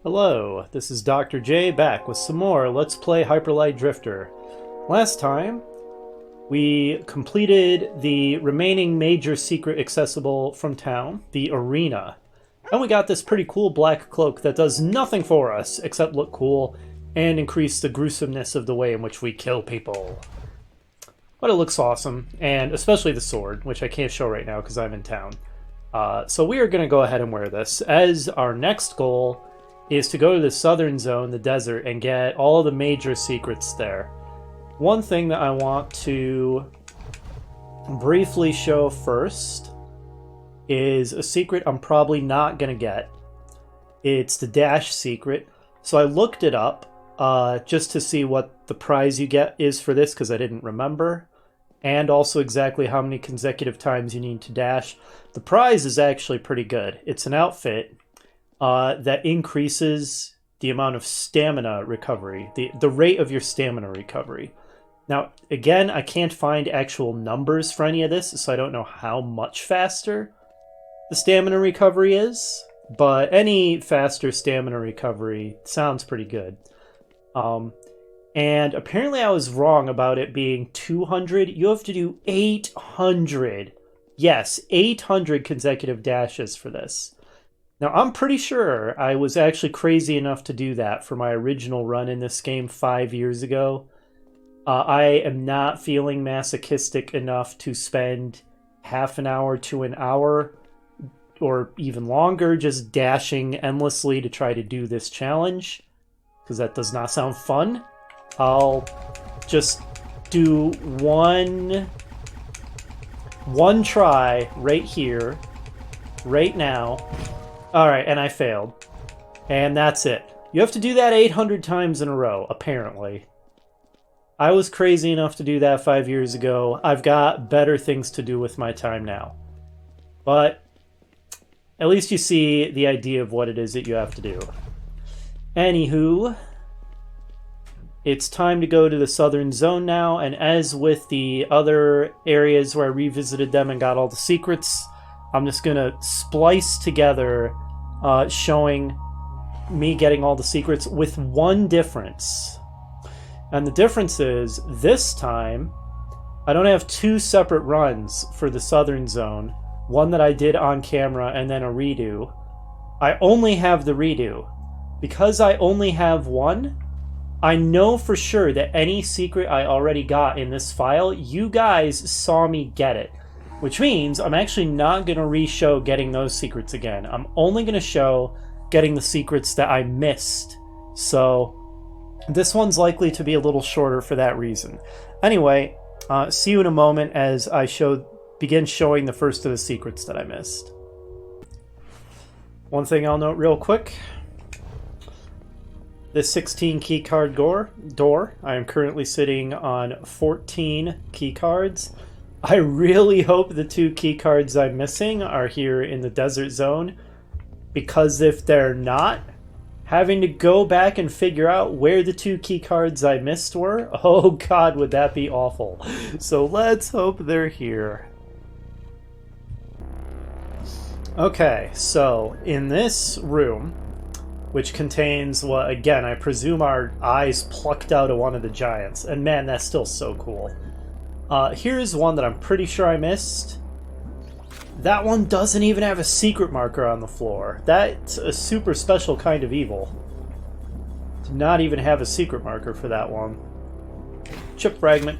Hello, this is Dr. J back with some more Let's Play Hyperlight Drifter. Last time, we completed the remaining major secret accessible from town, the arena. And we got this pretty cool black cloak that does nothing for us except look cool and increase the gruesomeness of the way in which we kill people. But it looks awesome, and especially the sword, which I can't show right now because I'm in town. So we are going to go ahead and wear this, as our next goal is to go to the southern zone, the desert, and get all the major secrets there. One thing that I want to briefly show first is a secret I'm probably not going to get. It's the dash secret. So I looked it up just to see what the prize you get is for this, because I didn't remember, and also exactly how many consecutive times you need to dash. The prize is actually pretty good. It's an outfit that increases the amount of stamina recovery, the rate of your stamina recovery. Now, again, I can't find actual numbers for any of this, so I don't know how much faster the stamina recovery is, but any faster stamina recovery sounds pretty good. And apparently I was wrong about it being 200. You have to do 800. Yes, 800 consecutive dashes for this. Now, I'm pretty sure I was actually crazy enough to do that for my original run in this game 5 years ago. I am not feeling masochistic enough to spend half an hour to an hour, or even longer, just dashing endlessly to try to do this challenge, because that does not sound fun. I'll just do one try right here, right now. Alright, and I failed. And that's it. You have to do that 800 times in a row, apparently. I was crazy enough to do that 5 years ago. I've got better things to do with my time now. But at least you see the idea of what it is that you have to do. Anywho, it's time to go to the southern zone now, and as with the other areas where I revisited them and got all the secrets, I'm just gonna splice together showing me getting all the secrets with one difference. And the difference is, this time, I don't have two separate runs for the southern zone. One that I did on camera and then a redo. I only have the redo. Because I only have one, I know for sure that any secret I already got in this file, you guys saw me get it. Which means I'm actually not going to re-show getting those secrets again. I'm only going to show getting the secrets that I missed. So this one's likely to be a little shorter for that reason. Anyway, see you in a moment as I begin showing the first of the secrets that I missed. One thing I'll note real quick. This 16 keycard door, I am currently sitting on 14 keycards. I really hope the two keycards I'm missing are here in the desert zone, because if they're not, having to go back and figure out where the two keycards I missed were, oh god, would that be awful. So let's hope they're here. Okay, so in this room, which contains what, again, I presume are eyes plucked out of one of the giants, and man, that's still so cool. Here's one that I'm pretty sure I missed. That one doesn't even have a secret marker on the floor. That's a super special kind of evil. To not even have a secret marker for that one. Chip fragment.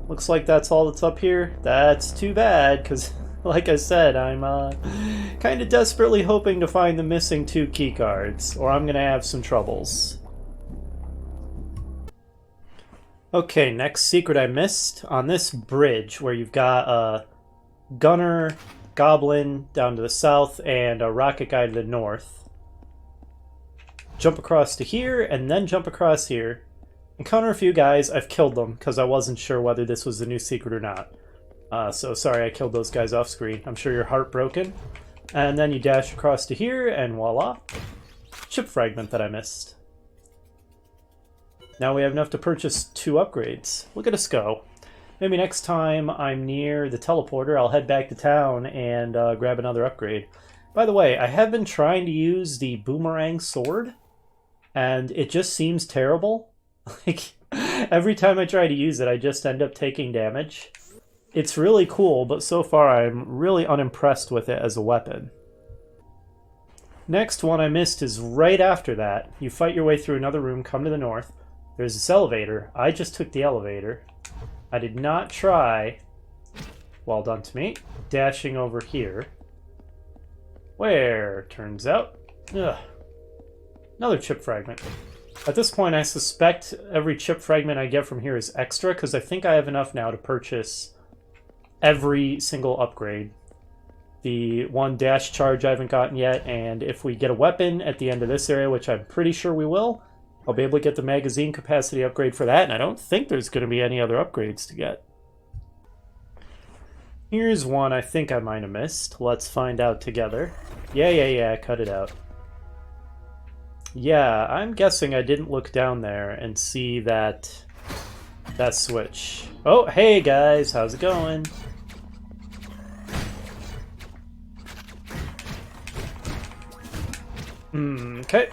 Looks like that's all that's up here. That's too bad, because, like I said, I'm kind of desperately hoping to find the missing two keycards, or I'm going to have some troubles. Okay, next secret I missed. On this bridge, where you've got a gunner, goblin down to the south, and a rocket guy to the north. Jump across to here, and then jump across here. Encounter a few guys. I've killed them, because I wasn't sure whether this was a new secret or not. So sorry I killed those guys off screen. I'm sure you're heartbroken. And then you dash across to here, and voila. Chip fragment that I missed. Now we have enough to purchase 2 upgrades. Look at us go. Maybe next time I'm near the teleporter, I'll head back to town and grab another upgrade. By the way, I have been trying to use the boomerang sword, and it just seems terrible. Like, every time I try to use it, I just end up taking damage. It's really cool, but so far I'm really unimpressed with it as a weapon. Next one I missed is right after that. You fight your way through another room, come to the north. There's this elevator. I just took the elevator. I did not try, well done to me, dashing over here. Where, turns out, another chip fragment. At this point, I suspect every chip fragment I get from here is extra, because I think I have enough now to purchase every single upgrade. The one dash charge I haven't gotten yet, and if we get a weapon at the end of this area, which I'm pretty sure we will, I'll be able to get the magazine capacity upgrade for that, and I don't think there's going to be any other upgrades to get. Here's one I think I might have missed. Let's find out together. Yeah, cut it out. Yeah, I'm guessing I didn't look down there and see that switch. Oh, hey guys, how's it going? Okay.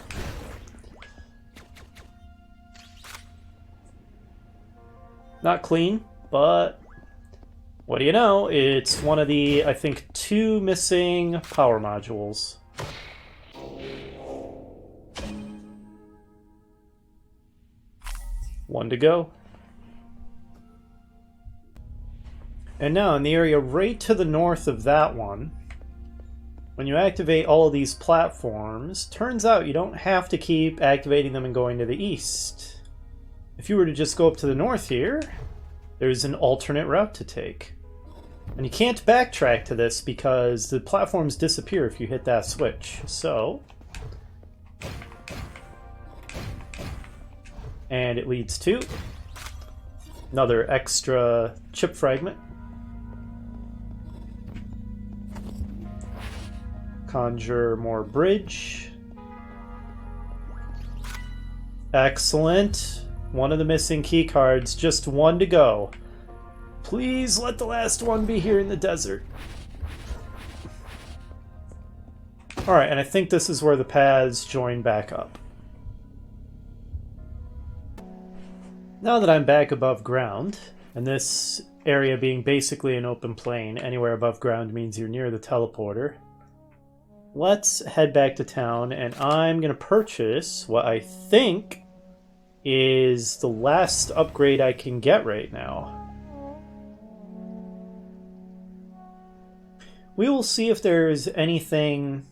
Not clean, but what do you know? It's one of the, I think, 2 missing power modules. One to go. And now in the area right to the north of that one, when you activate all of these platforms, turns out you don't have to keep activating them and going to the east. If you were to just go up to the north here, there's an alternate route to take. And you can't backtrack to this because the platforms disappear if you hit that switch. So, and it leads to another extra chip fragment. Conjure more bridge. Excellent. One of the missing key cards, just one to go. Please let the last one be here in the desert. Alright, and I think this is where the paths join back up. Now that I'm back above ground, and this area being basically an open plain, anywhere above ground means you're near the teleporter, let's head back to town, and I'm going to purchase what I think is the last upgrade I can get right now. We will see if there's anything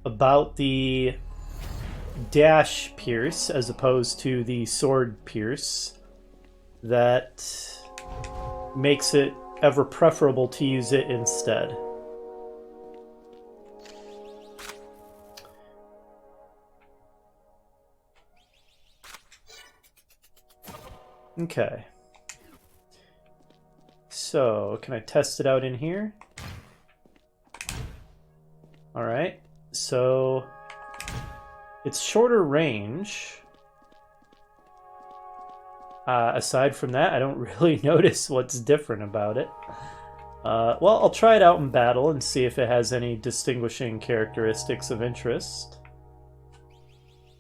about the dash pierce as opposed to the sword pierce that makes it ever preferable to use it instead. Okay. So, can I test it out in here? Alright, so it's shorter range. Aside from that, I don't really notice what's different about it. Well, I'll try it out in battle and see if it has any distinguishing characteristics of interest.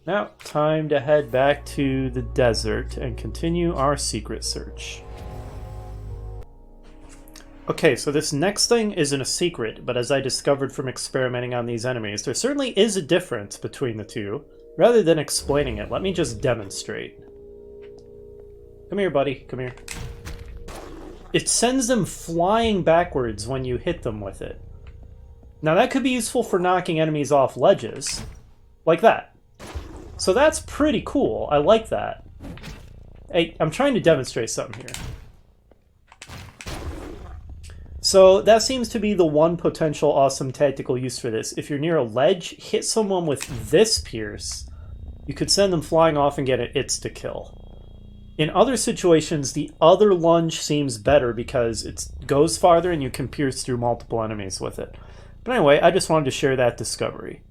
Now, time to head back to the desert and continue our secret search. Okay, so this next thing isn't a secret, but as I discovered from experimenting on these enemies, there certainly is a difference between the two. Rather than explaining it, let me just demonstrate. Come here, buddy. Come here. It sends them flying backwards when you hit them with it. Now that could be useful for knocking enemies off ledges. Like that. So that's pretty cool. I like that. Hey, I'm trying to demonstrate something here. So that seems to be the one potential awesome tactical use for this. If you're near a ledge, hit someone with this pierce. You could send them flying off and get an insta-kill. In other situations, the other lunge seems better because it goes farther and you can pierce through multiple enemies with it. But anyway, I just wanted to share that discovery.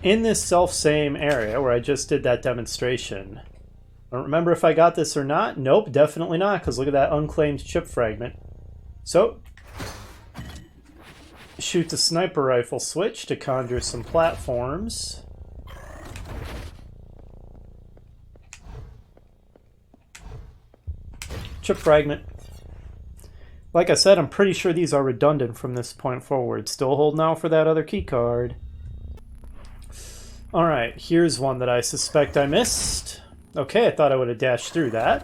In this self-same area where I just did that demonstration, I don't remember if I got this or not. Nope, definitely not, because look at that unclaimed chip fragment. So, shoot the sniper rifle switch to conjure some platforms. Chip fragment. Like I said, I'm pretty sure these are redundant from this point forward. Still holding out for that other key card. Alright, here's one that I suspect I missed. Okay, I thought I would have dashed through that.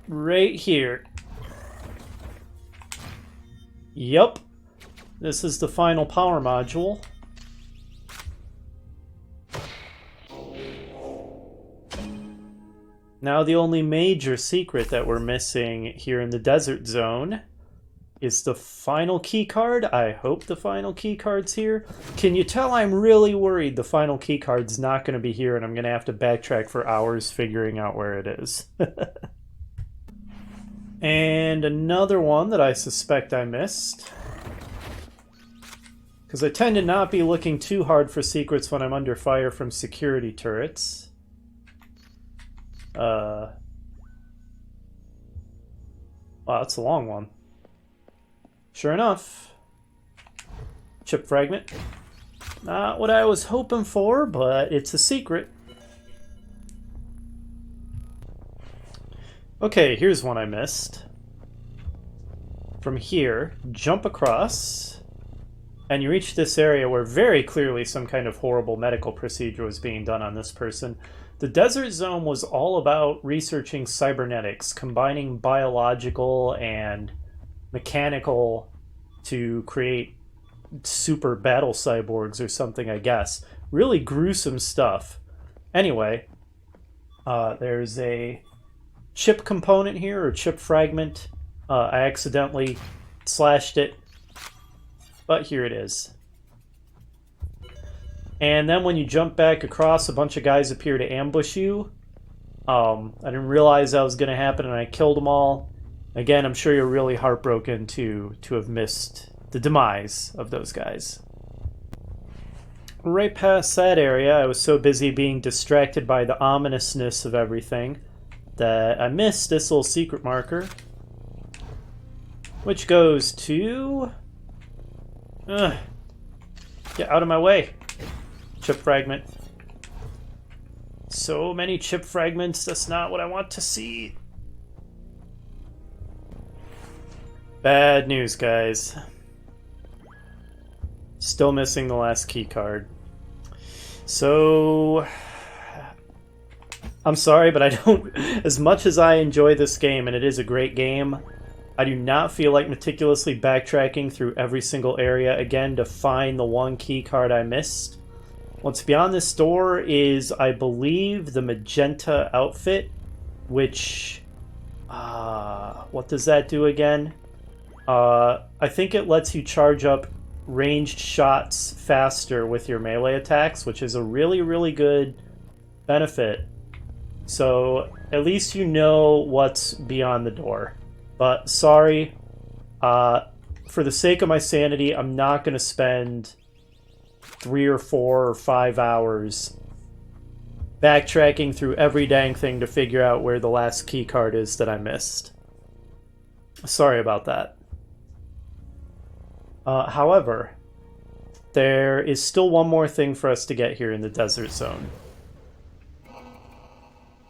Right here. Yup. This is the final power module. Now the only major secret that we're missing here in the desert zone is the final key card. I hope the final key card's here. Can you tell I'm really worried the final key card's not going to be here and I'm going to have to backtrack for hours figuring out where it is. And another one that I suspect I missed. Because I tend to not be looking too hard for secrets when I'm under fire from security turrets. Wow, that's a long one. Sure enough. Chip fragment. Not what I was hoping for, but it's a secret. Okay, here's one I missed. From here, jump across, and you reach this area where very clearly some kind of horrible medical procedure was being done on this person. The desert zone was all about researching cybernetics, combining biological and mechanical to create super battle cyborgs or something, I guess. Really gruesome stuff. Anyway, there's a chip component here, or chip fragment. I accidentally slashed it, but here it is. And then when you jump back across, a bunch of guys appear to ambush you. I didn't realize that was going to happen, and I killed them all. Again, I'm sure you're really heartbroken to have missed the demise of those guys. Right past that area, I was so busy being distracted by the ominousness of everything that I missed this little secret marker, which goes to... get out of my way. Chip fragment. So many chip fragments, that's not what I want to see. Bad news, guys. Still missing the last key card. So... I'm sorry, but I don't... As much as I enjoy this game, and it is a great game, I do not feel like meticulously backtracking through every single area again to find the one key card I missed. What's beyond this door is, I believe, the magenta outfit, which... what does that do again? I think it lets you charge up ranged shots faster with your melee attacks, which is a really, really good benefit. So, at least you know what's beyond the door. But, sorry, for the sake of my sanity, I'm not going to spend 3 or 4 or 5 hours backtracking through every dang thing to figure out where the last key card is that I missed. Sorry about that. However, there is still one more thing for us to get here in the desert zone.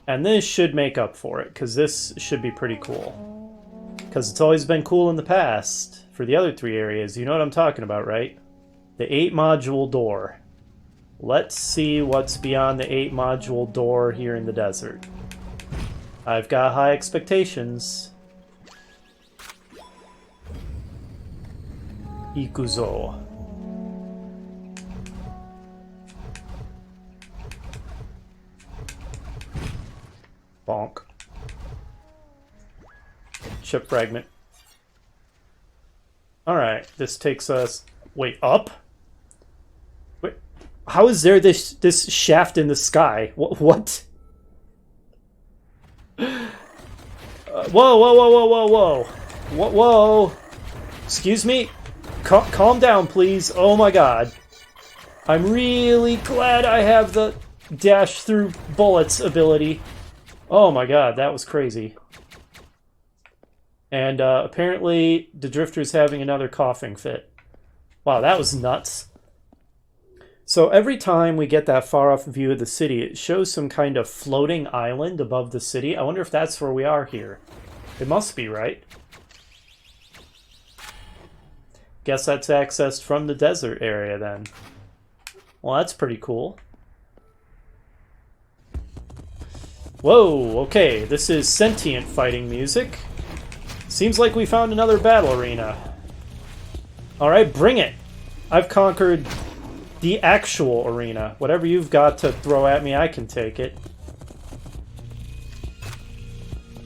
And this should make up for it, because this should be pretty cool. Because it's always been cool in the past for the other 3 areas. You know what I'm talking about, right? The 8-module door. Let's see what's beyond the 8-module door here in the desert. I've got high expectations. Ikuzo. Bonk. Chip fragment. Alright, this takes us... Wait, up? Wait, how is there this shaft in the sky? What? Whoa, whoa, whoa, whoa, whoa, whoa. Whoa. Excuse me? Calm down, please. Oh my god. I'm really glad I have the dash through bullets ability. Oh my god, that was crazy. And apparently the drifter's having another coughing fit. Wow, that was nuts. So every time we get that far off view of the city, it shows some kind of floating island above the city. I wonder if that's where we are here. It must be, right? Guess that's accessed from the desert area then. Well, that's pretty cool. Whoa, okay, this is sentient fighting music. Seems like we found another battle arena. Alright, bring it! I've conquered the actual arena. Whatever you've got to throw at me, I can take it.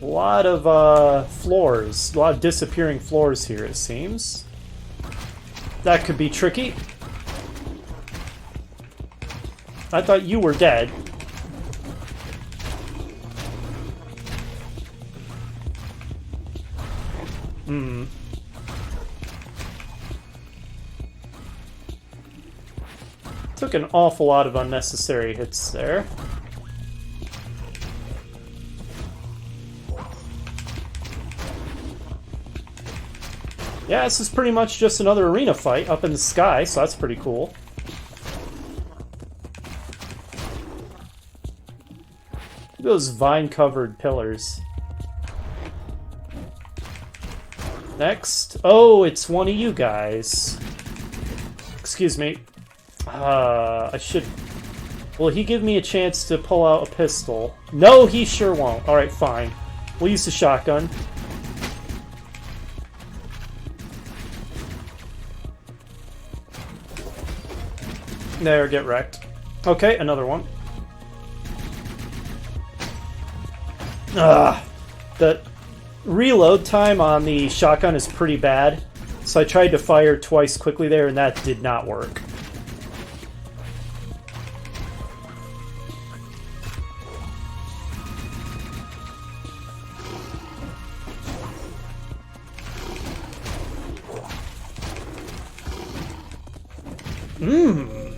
A lot of floors. A lot of disappearing floors here, it seems. That could be tricky. I thought you were dead. Hmm. Took an awful lot of unnecessary hits there. Yeah, this is pretty much just another arena fight up in the sky, so that's pretty cool. Look at those vine-covered pillars. Next. Oh, it's one of you guys. Excuse me. I should... Will he give me a chance to pull out a pistol? No, he sure won't. Alright, fine. We'll use the shotgun. There, get wrecked. Okay, another one. The reload time on the shotgun is pretty bad, so I tried to fire twice quickly there, and that did not work.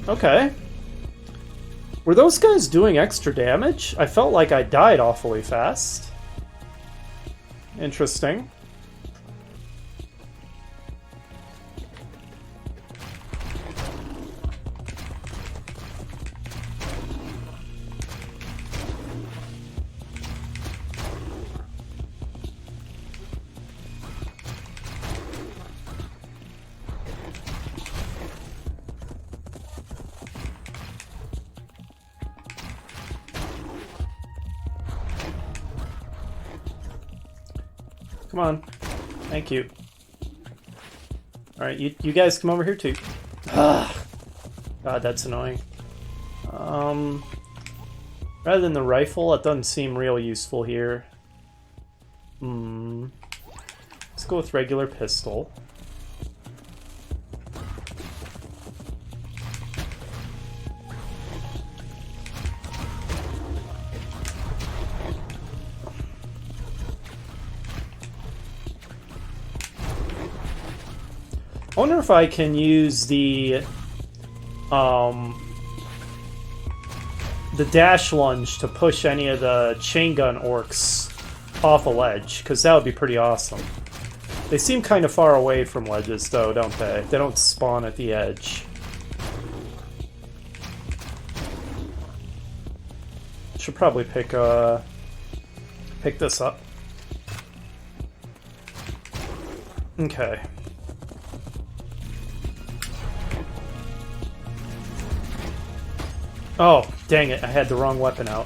Okay. Were those guys doing extra damage? I felt like I died awfully fast. Interesting. Come on. Thank you. Alright, you guys come over here too. God, that's annoying. Rather than the rifle, it doesn't seem real useful here. Let's go with regular pistol. I wonder if I can use the dash lunge to push any of the chain gun orcs off a ledge, because that would be pretty awesome. They seem kind of far away from ledges, though, don't they? They don't spawn at the edge. Should probably pick this up. Okay. Oh, dang it, I had the wrong weapon out.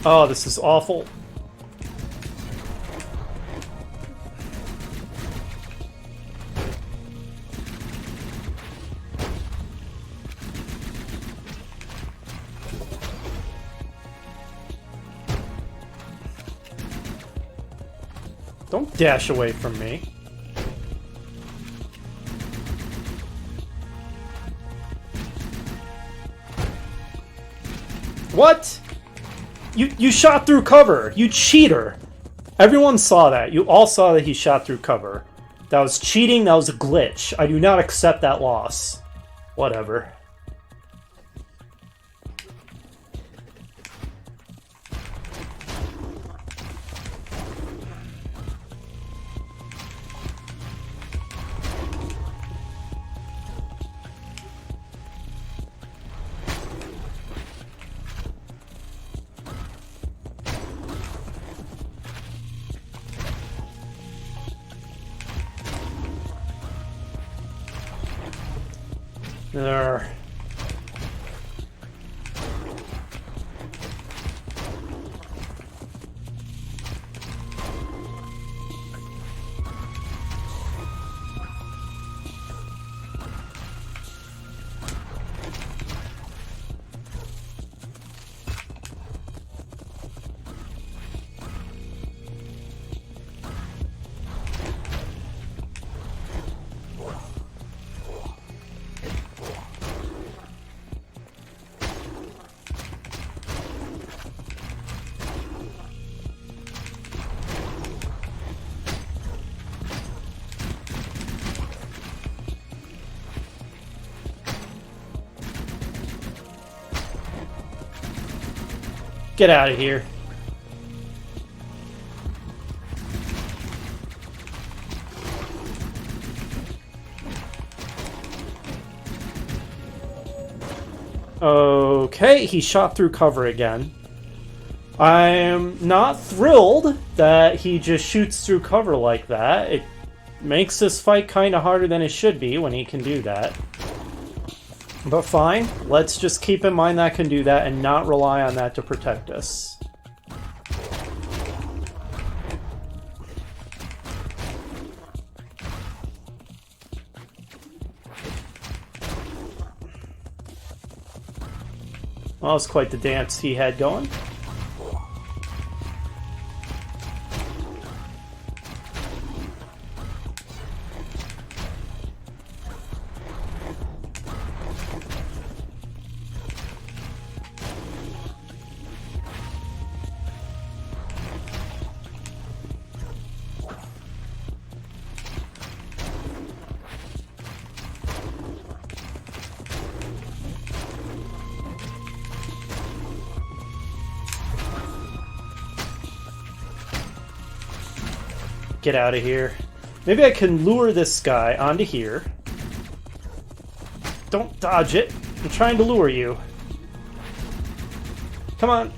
Oh, this is awful. Don't dash away from me. What? You shot through cover. You cheater. Everyone saw that. You all saw that he shot through cover. That was cheating. That was a glitch. I do not accept that loss. Whatever. There. Get out of here. Okay, he shot through cover again. I'm not thrilled that he just shoots through cover like that. It makes this fight kind of harder than it should be when he can do that. But fine, let's just keep in mind that can do that and not rely on that to protect us. Well, it's quite the dance he had going. Get out of here. Maybe I can lure this guy onto here. Don't dodge it. I'm trying to lure you. Come on.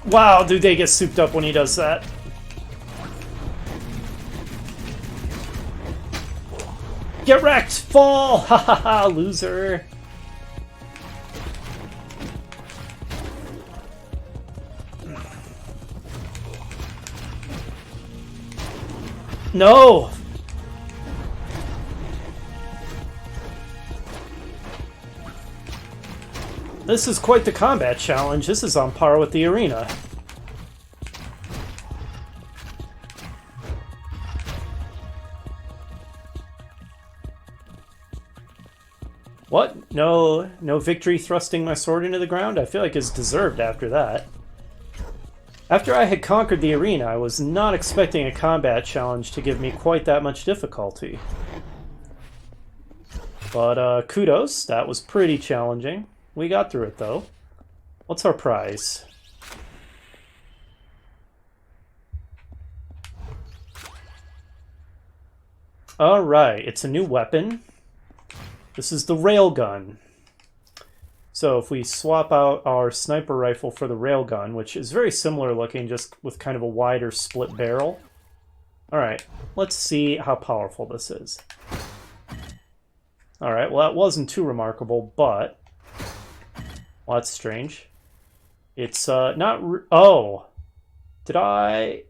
Wow, do they get souped up when he does that? Get wrecked! Fall! Ha ha ha, loser! No! This is quite the combat challenge. This is on par with the arena. What? No victory thrusting my sword into the ground? I feel like it's deserved after that. After I had conquered the arena, I was not expecting a combat challenge to give me quite that much difficulty. But kudos, that was pretty challenging. We got through it, though. What's our prize? Alright, it's a new weapon. This is the railgun. So if we swap out our sniper rifle for the railgun, which is very similar looking, just with kind of a wider split barrel. Alright, let's see how powerful this is. Alright, well that wasn't too remarkable, but... well, that's strange. It's not... oh! Did I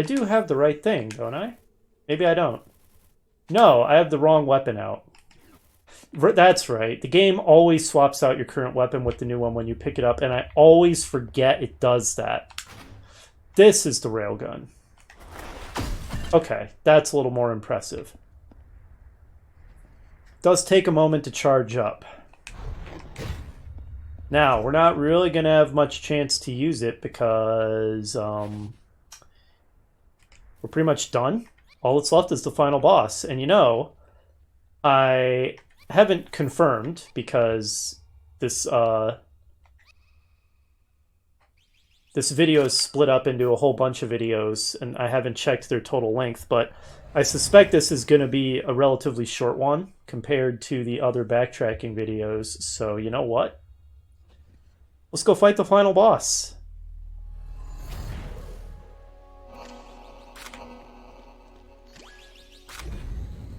do have the right thing, don't I? Maybe I don't. No, I have the wrong weapon out. That's right. The game always swaps out your current weapon with the new one when you pick it up, and I always forget it does that. This is the railgun. Okay, that's a little more impressive. Does take a moment to charge up. Now, we're not really going to have much chance to use it because we're pretty much done. All that's left is the final boss. And you know, I haven't confirmed because this this video is split up into a whole bunch of videos, and I haven't checked their total length, but I suspect this is going to be a relatively short one compared to the other backtracking videos. So you know what? Let's go fight the final boss.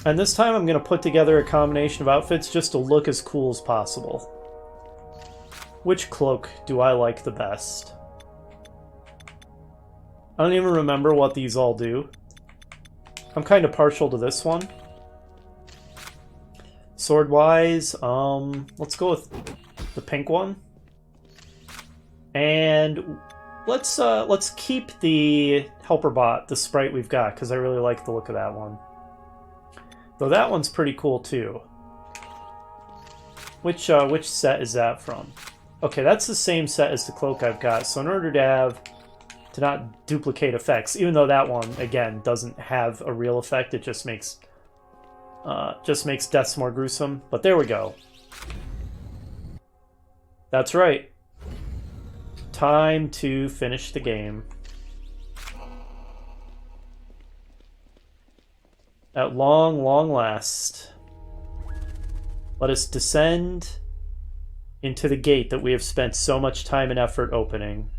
And this time I'm going to put together a combination of outfits just to look as cool as possible. Which cloak do I like the best? I don't even remember what these all do. I'm kind of partial to this one. Sword-wise, let's go with the pink one. And let's keep the helper bot, the sprite we've got, because I really like the look of that one. Though that one's pretty cool too. Which set is that from? Okay, that's the same set as the cloak I've got. So in order to not duplicate effects, even though that one again doesn't have a real effect, it just makes deaths more gruesome. But there we go. That's right. Time to finish the game. At long, long last, let us descend into the gate that we have spent so much time and effort opening.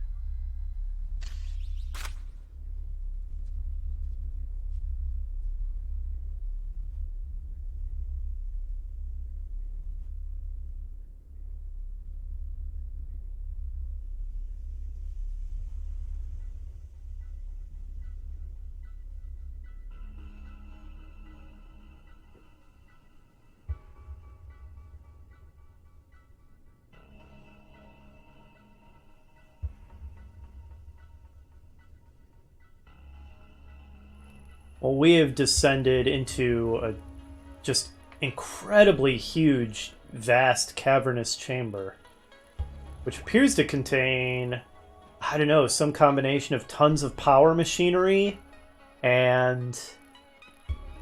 Well, we have descended into a just incredibly huge, vast, cavernous chamber, which appears to contain, I don't know, some combination of tons of power machinery and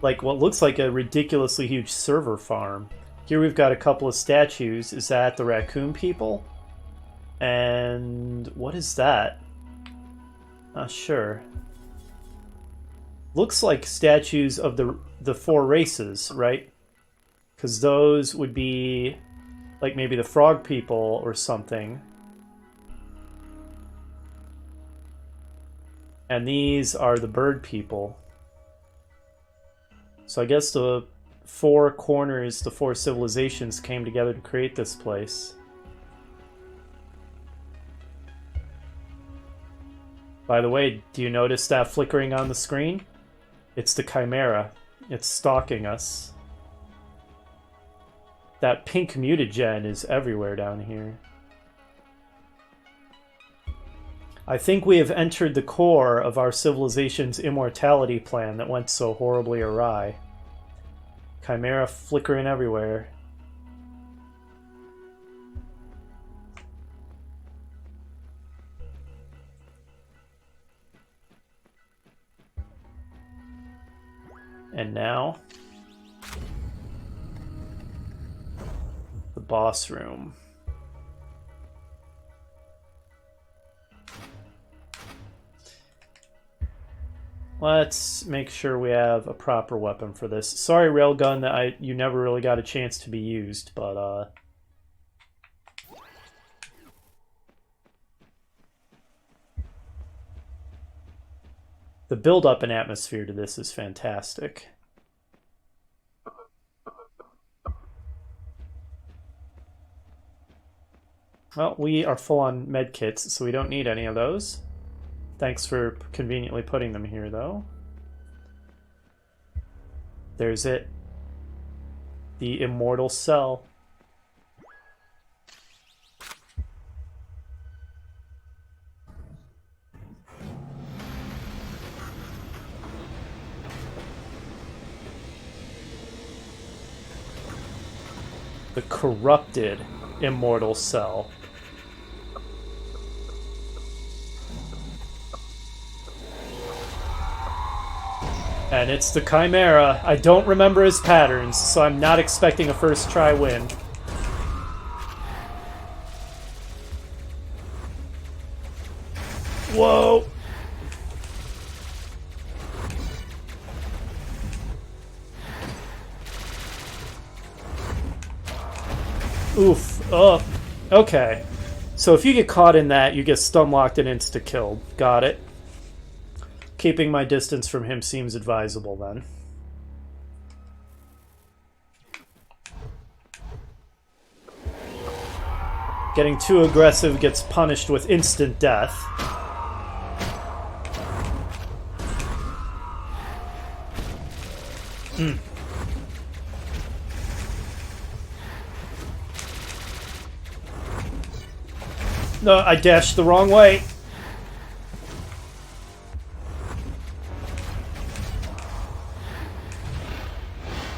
like what looks like a ridiculously huge server farm. Here we've got a couple of statues. Is that the raccoon people? And what is that? Not sure. Looks like statues of the four races, right? Because those would be like maybe the frog people or something. And these are the bird people. So I guess the four corners, the four civilizations came together to create this place. By the way, do you notice that flickering on the screen? It's the Chimera. It's stalking us. That pink mutagen is everywhere down here. I think we have entered the core of our civilization's immortality plan that went so horribly awry. Chimera flickering everywhere. And now, the boss room. Let's make sure we have a proper weapon for this. Sorry, railgun, that you never really got a chance to be used, but the build-up and atmosphere to this is fantastic. Well, we are full on medkits, so we don't need any of those. Thanks for conveniently putting them here, though. There's it. The immortal cell. The corrupted immortal cell. And it's the Chimera. I don't remember his patterns, so I'm not expecting a first try win. Whoa! Oof. Oh. Okay. So if you get caught in that, you get stun-locked and insta-killed. Got it. Keeping my distance from him seems advisable then. Getting too aggressive gets punished with instant death. Hmm. No, I dashed the wrong way.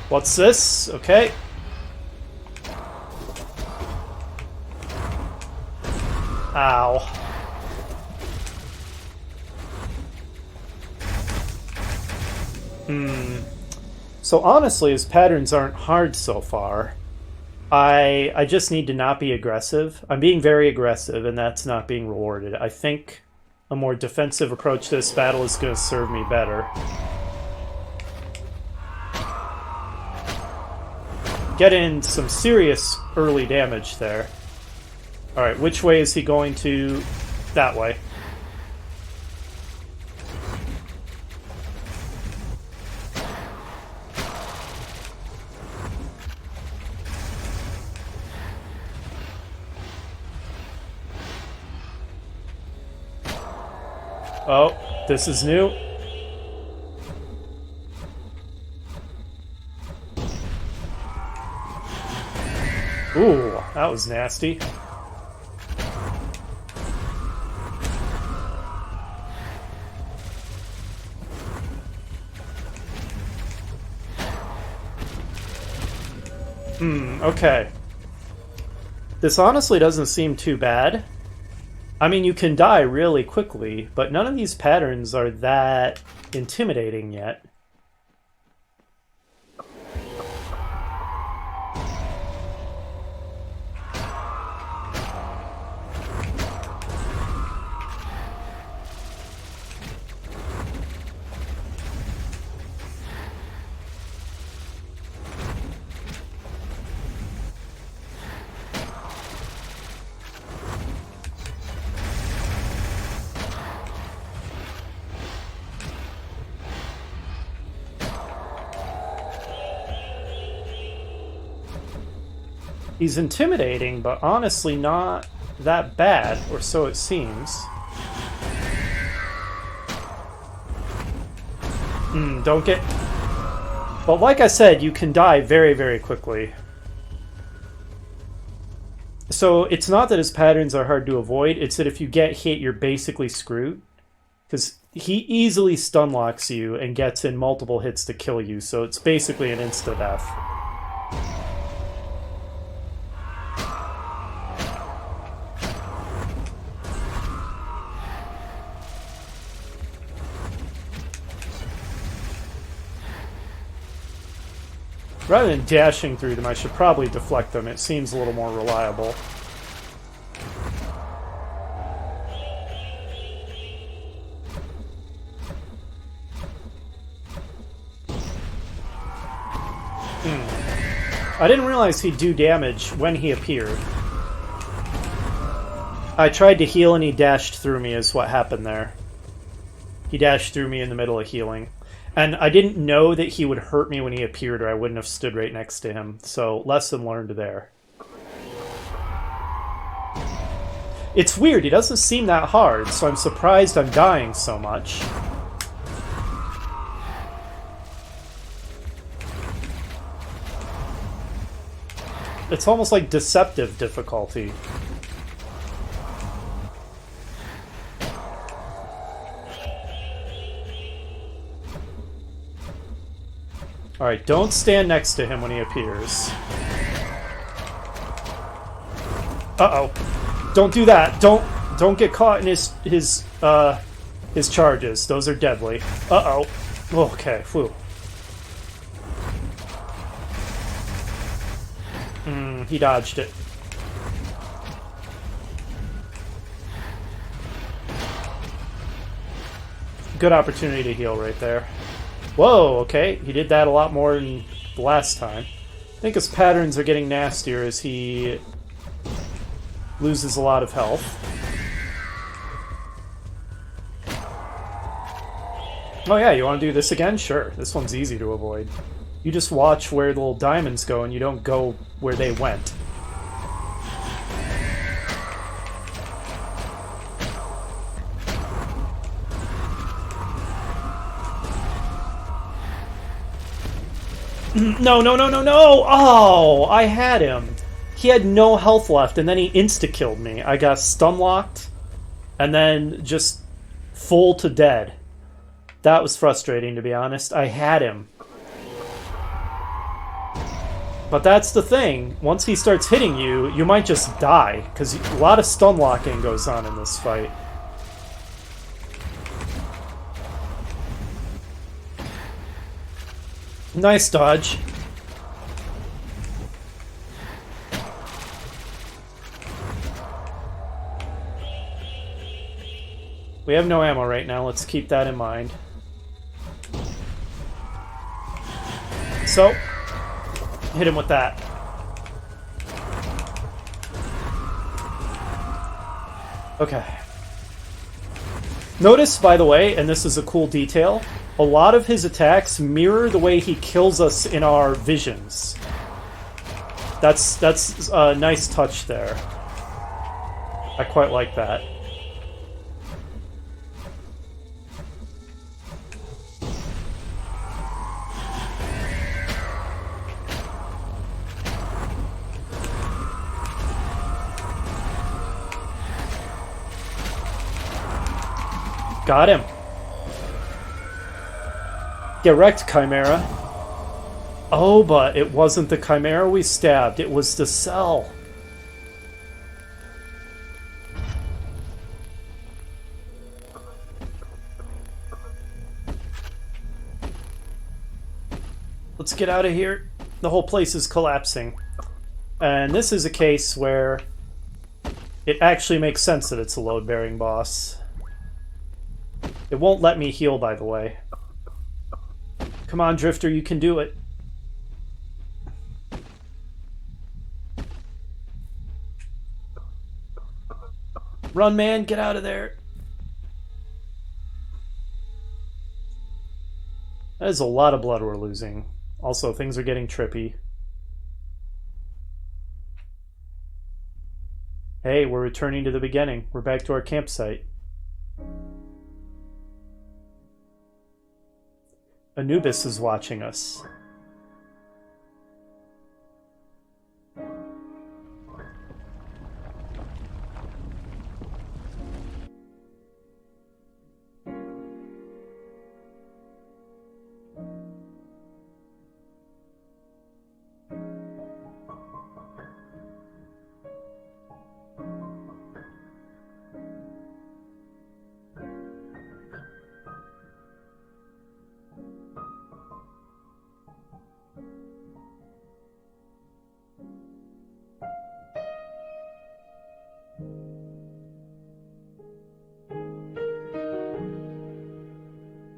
What's this? Okay. Ow. So honestly, his patterns aren't hard so far. I just need to not be aggressive. I'm being very aggressive, and that's not being rewarded. I think a more defensive approach to this battle is going to serve me better. Get in some serious early damage there. Alright, which way is he going to... That way. Oh, this is new. Ooh, that was nasty. Okay. This honestly doesn't seem too bad. I mean, you can die really quickly, but none of these patterns are that intimidating yet. He's intimidating, but honestly not that bad, or so it seems. Don't get... But like I said, you can die very, very quickly. So it's not that his patterns are hard to avoid, it's that if you get hit, you're basically screwed. Because he easily stun locks you and gets in multiple hits to kill you, so it's basically an insta-death. Rather than dashing through them, I should probably deflect them. It seems a little more reliable. I didn't realize he'd do damage when he appeared. I tried to heal and he dashed through me is what happened there. He dashed through me in the middle of healing. And I didn't know that he would hurt me when he appeared, or I wouldn't have stood right next to him. So, lesson learned there. It's weird, he doesn't seem that hard, so I'm surprised I'm dying so much. It's almost like deceptive difficulty. Alright, don't stand next to him when he appears. Uh-oh. Don't do that. Don't get caught in his charges. Those are deadly. Uh-oh. Okay, whew. He dodged it. good opportunity to heal right there. Whoa, okay. He did that a lot more than the last time. I think his patterns are getting nastier as he loses a lot of health. Oh yeah, you want to do this again? Sure. This one's easy to avoid. You just watch where the little diamonds go and you don't go where they went. No, no, no, no, no! Oh, I had him. He had no health left, and then he insta-killed me. I got stun-locked, and then just full to dead. That was frustrating, to be honest. I had him. But that's the thing. Once he starts hitting you, you might just die, because a lot of stun-locking goes on in this fight. Nice dodge. We have no ammo right now, let's keep that in mind. So, hit him with that. Okay. Notice, by the way, and this is a cool detail, a lot of his attacks mirror the way he kills us in our visions. That's a nice touch there. I quite like that. Got him. Get wrecked, Chimera. Oh, but it wasn't the Chimera we stabbed. It was the cell. Let's get out of here. The whole place is collapsing. And this is a case where it actually makes sense that it's a load-bearing boss. It won't let me heal, by the way. Come on, Drifter, you can do it. Run, man, get out of there. That is a lot of blood we're losing. Also, things are getting trippy. Hey, we're returning to the beginning. We're back to our campsite. Anubis is watching us.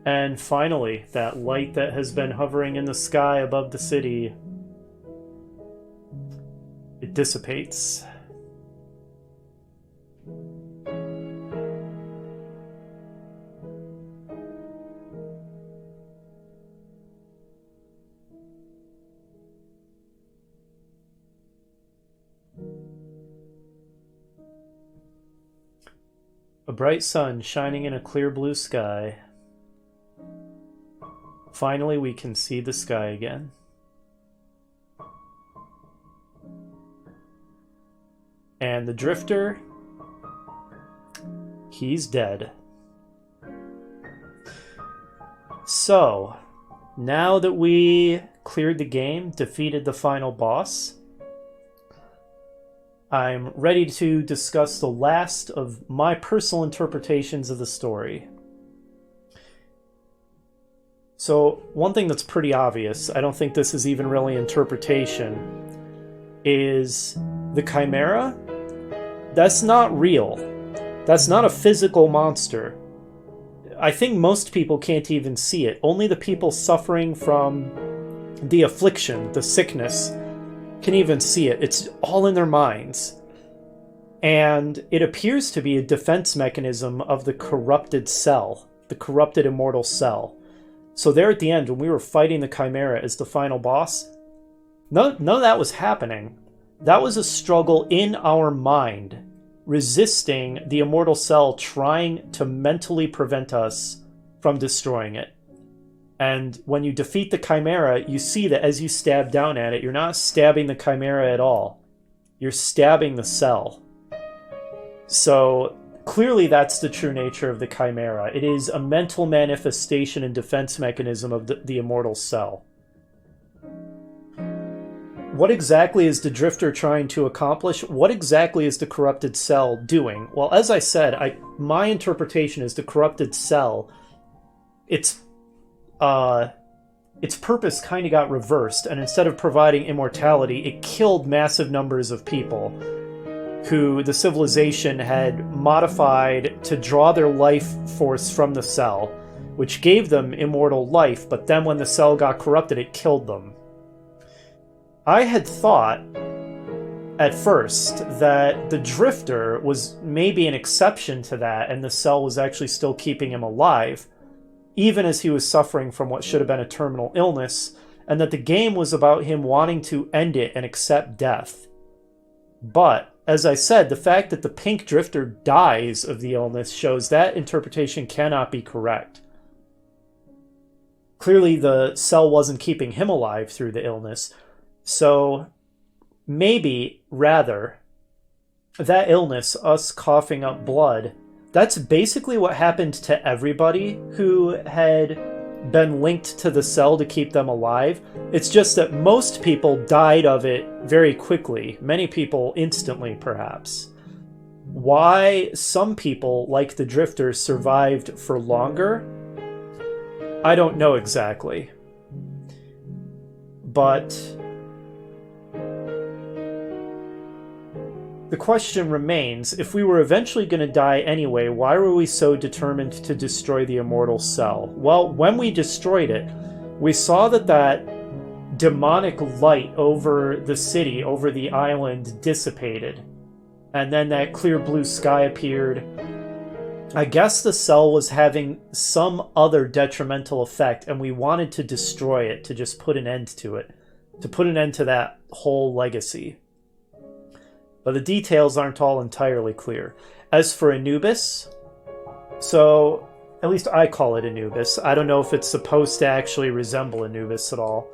And finally, that light that has been hovering in the sky above the city, it dissipates. A bright sun shining in a clear blue sky. Finally, we can see the sky again. And the Drifter, he's dead. So, now that we cleared the game, defeated the final boss, I'm ready to discuss the last of my personal interpretations of the story. So, one thing that's pretty obvious, I don't think this is even really interpretation, is the Chimera, that's not real. That's not a physical monster. I think most people can't even see it. Only the people suffering from the affliction, the sickness, can even see it. It's all in their minds. And it appears to be a defense mechanism of the corrupted cell, the corrupted immortal cell. So there at the end, when we were fighting the Chimera as the final boss, none of that was happening. That was a struggle in our mind, resisting the immortal cell, trying to mentally prevent us from destroying it. And when you defeat the Chimera, you see that as you stab down at it, you're not stabbing the Chimera at all. You're stabbing the cell. So clearly that's the true nature of the Chimera. It is a mental manifestation and defense mechanism of the immortal cell. What exactly is the Drifter trying to accomplish? What exactly is the corrupted cell doing? Well, as I said, my interpretation is the corrupted cell, its purpose kind of got reversed, and instead of providing immortality, it killed massive numbers of people who the civilization had modified to draw their life force from the cell, which gave them immortal life, but then when the cell got corrupted, it killed them. I had thought at first that the Drifter was maybe an exception to that, and the cell was actually still keeping him alive, even as he was suffering from what should have been a terminal illness, and that the game was about him wanting to end it and accept death. But, as I said, the fact that the pink Drifter dies of the illness shows that interpretation cannot be correct. Clearly the cell wasn't keeping him alive through the illness, so maybe, rather, that illness, us coughing up blood, that's basically what happened to everybody who had been linked to the cell to keep them alive. It's just that most people died of it very quickly. Many people instantly, perhaps. Why some people, like the Drifter, survived for longer, I don't know exactly. But the question remains, if we were eventually going to die anyway, why were we so determined to destroy the immortal cell? Well, when we destroyed it, we saw that demonic light over the city, over the island, dissipated. And then that clear blue sky appeared. I guess the cell was having some other detrimental effect, and we wanted to destroy it, to just put an end to it, to put an end to that whole legacy. But the details aren't all entirely clear. As for Anubis, so at least I call it Anubis. I don't know if it's supposed to actually resemble Anubis at all,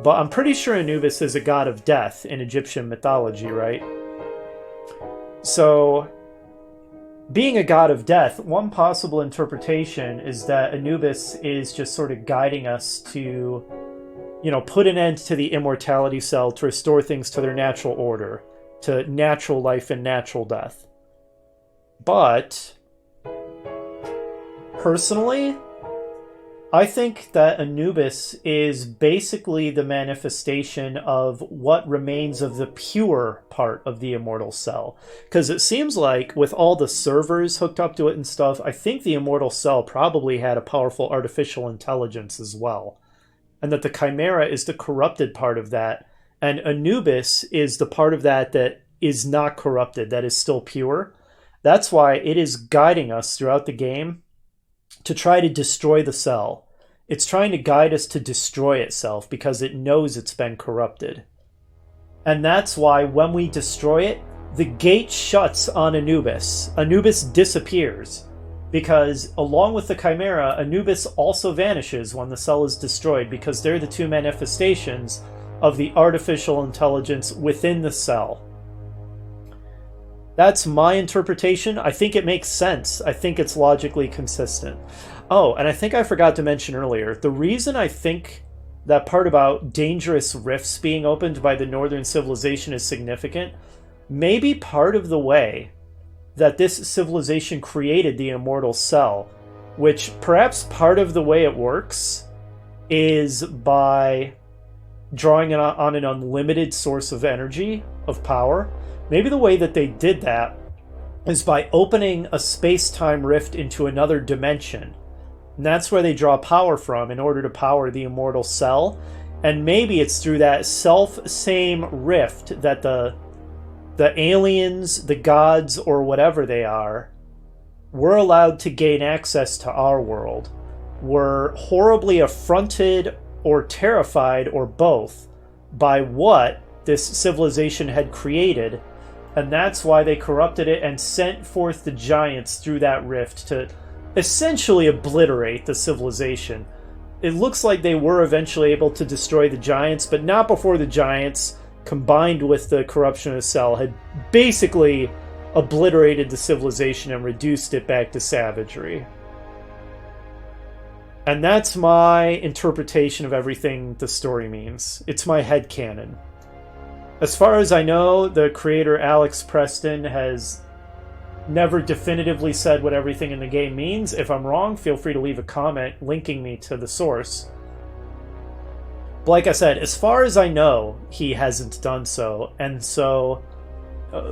but I'm pretty sure Anubis is a god of death in Egyptian mythology, right? So, being a god of death, one possible interpretation is that Anubis is just sort of guiding us to, put an end to the immortality cell, to restore things to their natural order, to natural life and natural death. But personally, I think that Anubis is basically the manifestation of what remains of the pure part of the immortal cell. Because it seems like with all the servers hooked up to it and stuff, I think the immortal cell probably had a powerful artificial intelligence as well. And that the Chimera is the corrupted part of that. And Anubis is the part of that that is not corrupted, that is still pure. That's why it is guiding us throughout the game to try to destroy the cell. It's trying to guide us to destroy itself because it knows it's been corrupted. And that's why when we destroy it, the gate shuts on Anubis. Anubis disappears. Because along with the Chimera, Anubis also vanishes when the cell is destroyed, because they're the two manifestations of the artificial intelligence within the cell. That's my interpretation. I think it makes sense. I think it's logically consistent. Oh, and I think I forgot to mention earlier, the reason I think that part about dangerous rifts being opened by the northern civilization is significant may be part of the way that this civilization created the immortal cell, which perhaps part of the way it works is by drawing on an unlimited source of energy, of power. Maybe the way that they did that is by opening a space-time rift into another dimension, And that's where they draw power from in order to power the immortal cell. And maybe it's through that self-same rift that the aliens, the gods, or whatever they are, were allowed to gain access to our world, were horribly affronted or terrified or both by what this civilization had created, and that's why they corrupted it and sent forth the giants through that rift to essentially obliterate the civilization. It looks like they were eventually able to destroy the giants, but not before the giants, combined with the corruption of the cell, had basically obliterated the civilization and reduced it back to savagery. And that's my interpretation of everything the story means. It's my headcanon. As far as I know, the creator Alex Preston has never definitively said what everything in the game means. If I'm wrong, feel free to leave a comment linking me to the source. But like I said, as far as I know, he hasn't done so, and so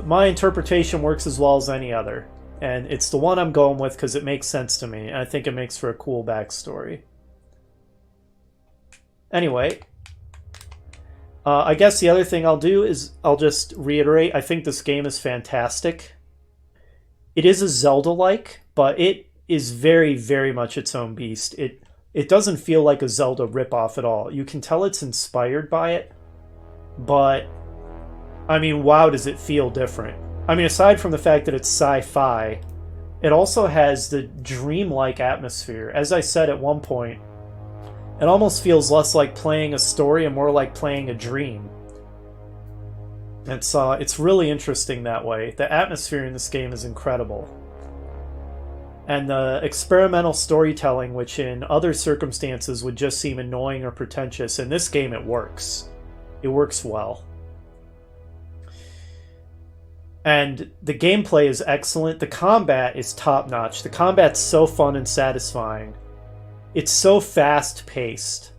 my interpretation works as well as any other. And it's the one I'm going with because it makes sense to me, and I think it makes for a cool backstory. Anyway, I guess the other thing I'll do is I'll just reiterate, I think this game is fantastic. It is a Zelda-like, but it is very, very much its own beast. It doesn't feel like a Zelda ripoff at all. You can tell it's inspired by it, but I mean, wow, does it feel different. I mean, aside from the fact that it's sci-fi, it also has the dreamlike atmosphere. As I said at one point, it almost feels less like playing a story and more like playing a dream. It's really interesting that way. The atmosphere in this game is incredible. And the experimental storytelling, which in other circumstances would just seem annoying or pretentious, in this game it works. It works well. And the gameplay is excellent. The combat is top-notch. The combat's so fun and satisfying. It's so fast-paced.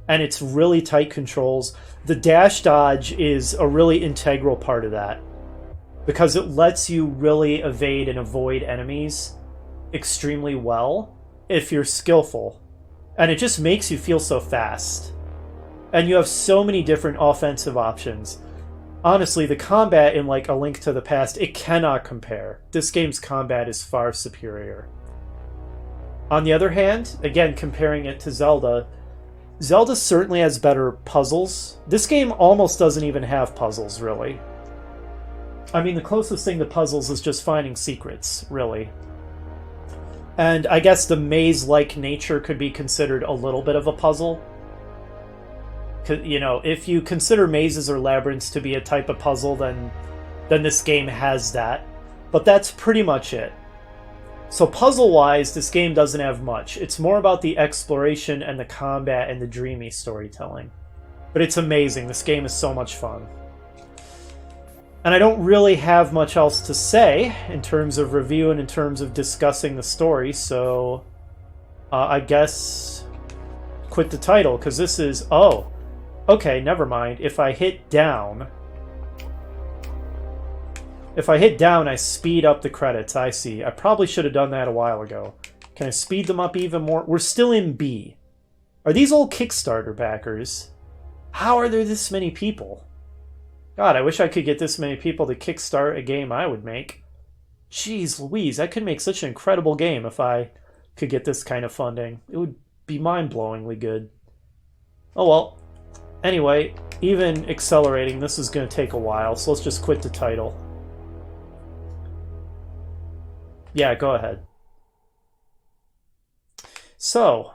And it's really tight controls. The dash dodge is a really integral part of that, because it lets you really evade and avoid enemies extremely well if you're skillful. And it just makes you feel so fast. And you have so many different offensive options. Honestly, the combat in like A Link to the Past, it cannot compare. This game's combat is far superior. On the other hand, again, comparing it to Zelda, Zelda certainly has better puzzles. This game almost doesn't even have puzzles, really. I mean, the closest thing to puzzles is just finding secrets, really. And I guess the maze-like nature could be considered a little bit of a puzzle. You know, if you consider mazes or labyrinths to be a type of puzzle, then this game has that. But that's pretty much it. So puzzle-wise, this game doesn't have much. It's more about the exploration and the combat and the dreamy storytelling. But it's amazing. This game is so much fun. And I don't really have much else to say in terms of review and in terms of discussing the story, so I guess quit the title, because this is... Oh, okay, never mind. If I hit down, I speed up the credits. I see. I probably should have done that a while ago. Can I speed them up even more? We're still in B. Are these old Kickstarter backers? How are there this many people? God, I wish I could get this many people to kickstart a game I would make. Jeez Louise, I could make such an incredible game if I could get this kind of funding. It would be mind-blowingly good. Oh well. Anyway, even accelerating, this is going to take a while, so let's just quit the title. Yeah, go ahead. So,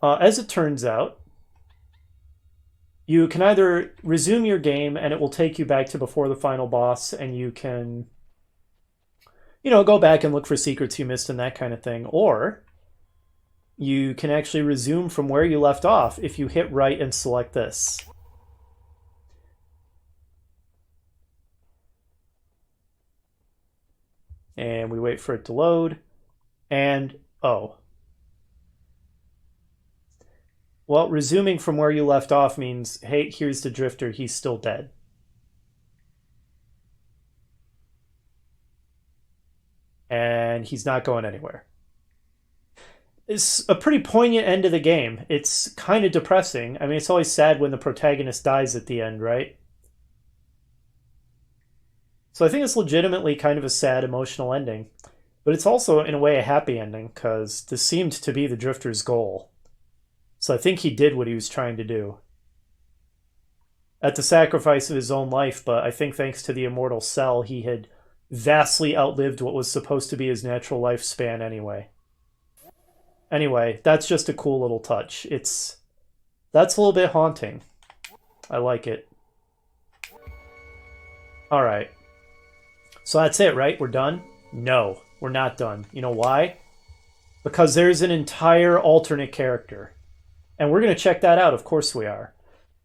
as it turns out, you can either resume your game and it will take you back to before the final boss, and you can, you know, go back and look for secrets you missed and that kind of thing, or you can actually resume from where you left off if you hit right and select this. And we wait for it to load, and oh. Well, resuming from where you left off means, hey, here's the drifter, he's still dead. And he's not going anywhere. It's a pretty poignant end of the game. It's kind of depressing. I mean, it's always sad when the protagonist dies at the end, right? So I think it's legitimately kind of a sad, emotional ending. But it's also, in a way, a happy ending, because this seemed to be the Drifter's goal. So I think he did what he was trying to do. At the sacrifice of his own life, but I think thanks to the immortal cell, he had vastly outlived what was supposed to be his natural lifespan anyway. Anyway, that's just a cool little touch. That's a little bit haunting. I like it. Alright. So that's it, right? We're done? No, we're not done. You know why? Because there's an entire alternate character. And we're going to check that out, of course we are.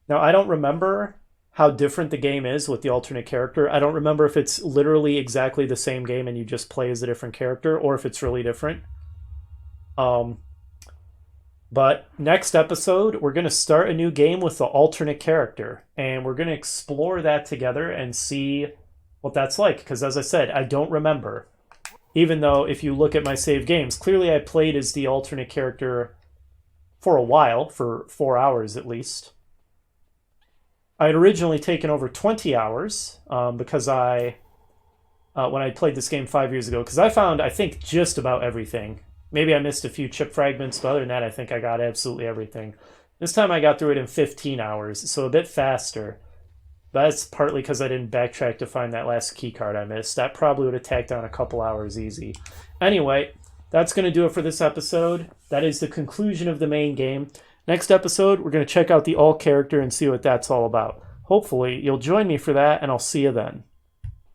Now, I don't remember how different the game is with the alternate character. I don't remember if it's literally exactly the same game and you just play as a different character, or if it's really different. But next episode, we're going to start a new game with the alternate character, and we're going to explore that together and see what that's like. Because as I said, I don't remember. Even though if you look at my save games, clearly I played as the alternate character for a while, for 4 hours at least. I had originally taken over 20 hours because when I played this game 5 years ago, because I found, I think, just about everything. Maybe I missed a few chip fragments, but other than that, I think I got absolutely everything. This time I got through it in 15 hours, so a bit faster. That's partly because I didn't backtrack to find that last key card I missed. That probably would have tacked on a couple hours easy. Anyway, that's going to do it for this episode. That is the conclusion of the main game. Next episode, we're going to check out the alt character and see what that's all about. Hopefully, you'll join me for that, and I'll see you then.